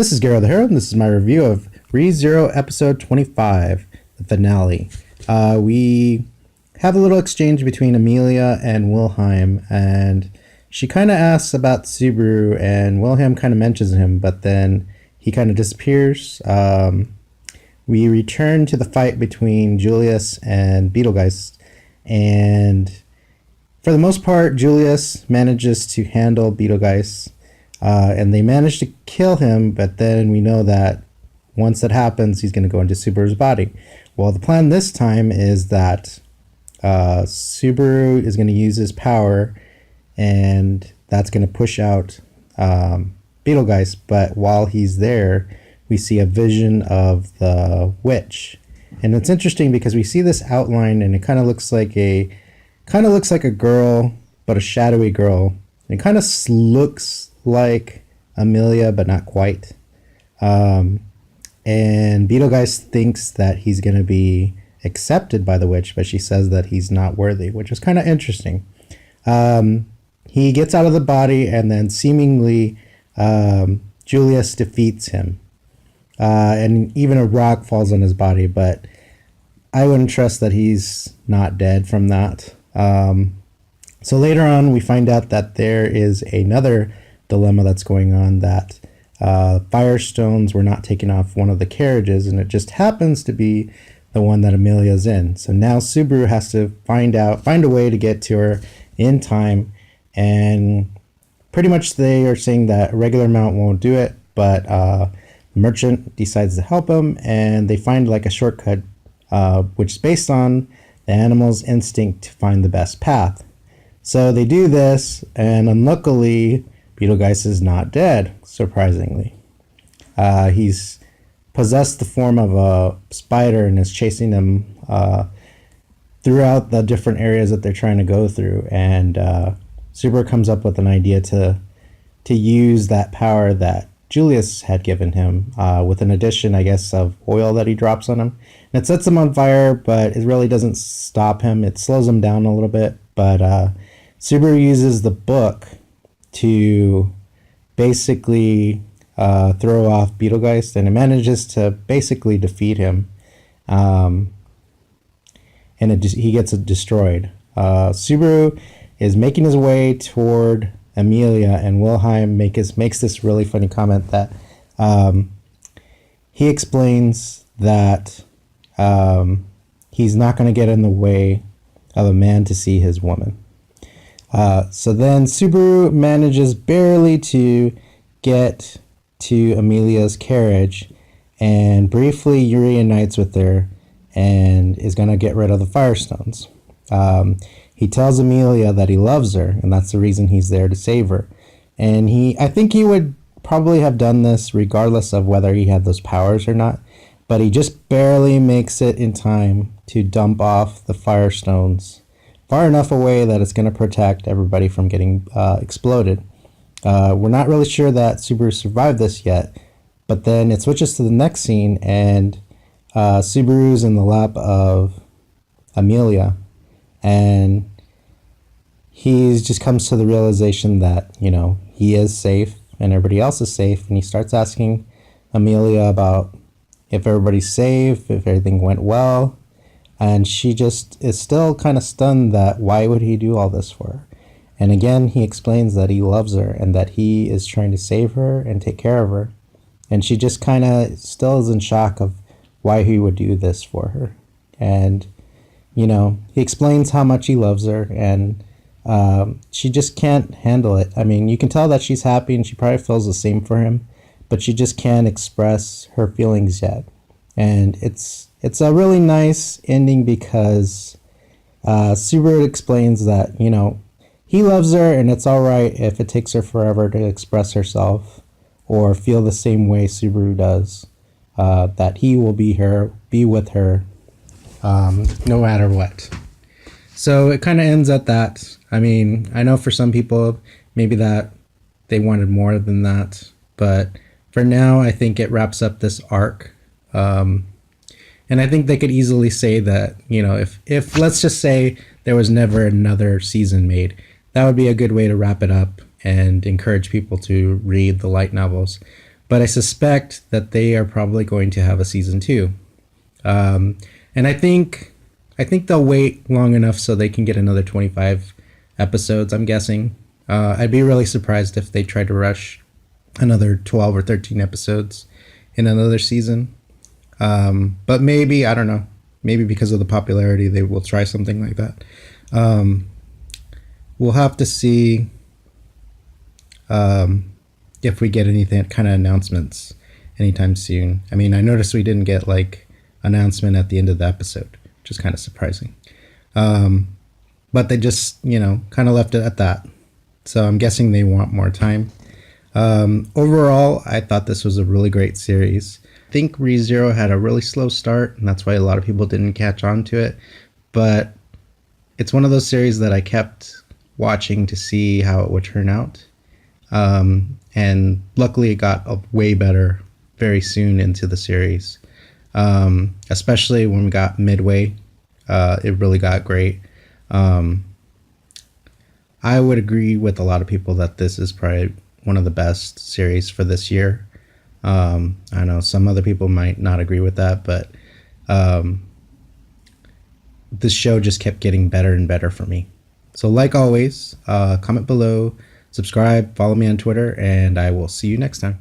This is GeroTheHero, and this is my review of ReZero episode 25, the finale. We have a little exchange between Emilia and Wilhelm, and she kind of asks about Suburu, and Wilhelm kind of mentions him, but then he kind of disappears. We return to the fight between Julius and Betelgeuse, and for the most part, Julius manages to handle Betelgeuse. And they manage to kill him, but then we know that once that happens, he's going to go into Subaru's body. Well, the plan this time is that Suburu is going to use his power, and that's going to push out Betelgeuse. But while he's there, we see a vision of the witch, and it's interesting because we see this outline, and it kind of looks like a girl, but a shadowy girl. It kind of looks like Emilia, but not quite. And Betelgeuse thinks that he's going to be accepted by the witch, but she says that he's not worthy, which is kind of interesting. He gets out of the body, and then seemingly Julius defeats him. And even a rock falls on his body, but I wouldn't trust that he's not dead from that. So later on, we find out that there is another dilemma that's going on, that firestones were not taken off one of the carriages, and it just happens to be the one that Emilia's in. So now Suburu has to find a way to get to her in time, and pretty much they are saying that a regular mount won't do it, but the merchant decides to help him, and they find like a shortcut, which is based on the animal's instinct to find the best path. So they do this, and unluckily Betelgeuse is not dead, surprisingly. He's possessed the form of a spider and is chasing them throughout the different areas that they're trying to go through. And Suburu comes up with an idea to use that power that Julius had given him, with an addition, I guess, of oil that he drops on him. And it sets him on fire, but it really doesn't stop him. It slows him down a little bit. But Suburu uses the book to basically throw off Betelgeuse, and it manages to basically defeat him, and he gets destroyed. Suburu is making his way toward Emilia, and Wilhelm makes this really funny comment that he explains that he's not going to get in the way of a man to see his woman. So then Suburu manages barely to get to Emilia's carriage and briefly reunites with her and is going to get rid of the firestones. He tells Emilia that he loves her, and that's the reason he's there, to save her. And I think he would probably have done this regardless of whether he had those powers or not, but he just barely makes it in time to dump off the firestones far enough away that it's going to protect everybody from getting exploded. We're not really sure that Suburu survived this yet, but then it switches to the next scene, and Subaru's in the lap of Emilia, and he just comes to the realization that, he is safe and everybody else is safe, and he starts asking Emilia about if everybody's safe, if everything went well. And she just is still kind of stunned that why would he do all this for her? And again, he explains that he loves her and that he is trying to save her and take care of her. And she just kind of still is in shock of why he would do this for her. And, he explains how much he loves her, and she just can't handle it. I mean, you can tell that she's happy and she probably feels the same for him, but she just can't express her feelings yet. And it's a really nice ending because Suburu explains that, he loves her, and it's all right if it takes her forever to express herself or feel the same way Suburu does, that he will be with her no matter what. So it kind of ends at that. I mean, I know for some people, maybe that they wanted more than that, but for now, I think it wraps up this arc. And I think they could easily say that, if let's just say there was never another season made, that would be a good way to wrap it up and encourage people to read the light novels. but I suspect that they are probably going to have a season 2. And I think they'll wait long enough so they can get another 25 episodes, I'm guessing. I'd be really surprised if they tried to rush another 12 or 13 episodes in another season. But maybe, I don't know, maybe because of the popularity, they will try something like that. We'll have to see if we get anything kind of announcements anytime soon. I mean, I noticed we didn't get like announcement at the end of the episode, which is kind of surprising. But they just, kind of left it at that. So I'm guessing they want more time. Overall, I thought this was a really great series. I think ReZero had a really slow start, and that's why a lot of people didn't catch on to it. But it's one of those series that I kept watching to see how it would turn out. And luckily it got way better very soon into the series. Especially when we got midway, it really got great. I would agree with a lot of people that this is probably one of the best series for this year. I know some other people might not agree with that, but this show just kept getting better and better for me. So like always, comment below, subscribe, follow me on Twitter, and I will see you next time.